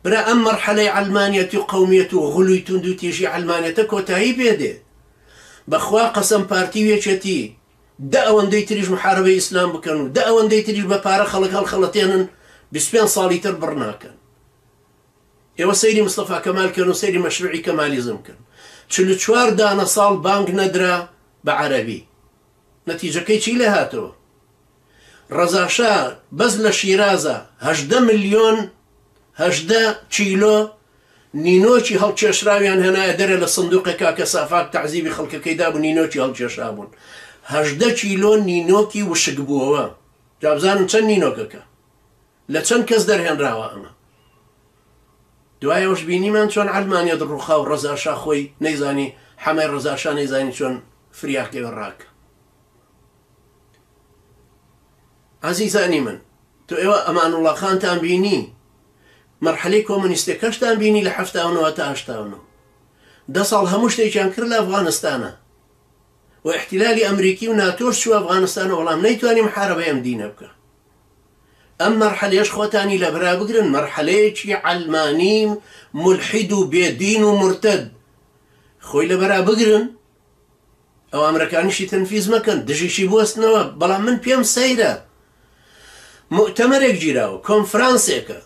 برا ئەم مەرحەلەی عەلمانیەت و قەومیەت و غولوی توند و تیژی عەلمانیەتە کۆتایی پێدێ. بەخوا قەسەم پارتی وێچێتی دە ئەوەندەی تریش محاربەی ئیسلام بکەن و دە ئەوەندەی تریش بە پارە خەڵک هەڵخەڵەتێنن 25 ساڵی تر بڕناکەن. ئێوە سەیری مستەفا کەمالکەن و سەیری مەشروعی کەمالیزم کەن. 44 دانە ساڵ بانگ نەدرا بە عەرەبی. نەتیجەکەی چی لێ هاتەوە؟ ڕەزاشا بەس لە شیرازە 18 ملیۆن 18 چیلۆ نینۆکی هەڵکێشراویان هێنایە دەرە لە سندوقێکا کە سافاک تەعزیبی خەڵکەکەیدا بوو نینۆکی هەڵکێشرا بوون. 18 چیلۆ نینۆکی وشک بووەوە. جابزانم چەند نینۆکەکە لە چەند کەس دەرهێنراوە ئەمە. دوایەوەش بینیمان چۆن عەلمانیەت ڕووخا و ڕەزاشا خۆی نەیزانی حەمای ڕەزاشا نەیزانی چۆن فریاکەوە ڕاکە. عەزیزانی من، تۆ ئێوە ئەمانوڵڵا خانتان بینی، مەرحەلەی کۆمونیستەکەشتان بینی لە 79 تا 89. 10 ساڵ هەموو شتێکیان کرد لە ئەفغانستانە و احتیلالی ئەمریکی و ناتۆش چوە ئەفغانستانە، وەڵام نەیتوانی محارەبەی ئەم دینە بکە. ئەم مەرحەلەیەش خۆتانی لە برا بگرن، مەرحەلەیەکی عەلمانی مولحید و بێدین و مرتد خۆی لە بەرا بگرن. ئەو ئەمریکانیشی تەنفیز مەکەن، دژیشی بوەستنەوە. بەڵام من پێم سەیرە مؤتەمەرێک گیراوە، کۆنفرانسێکە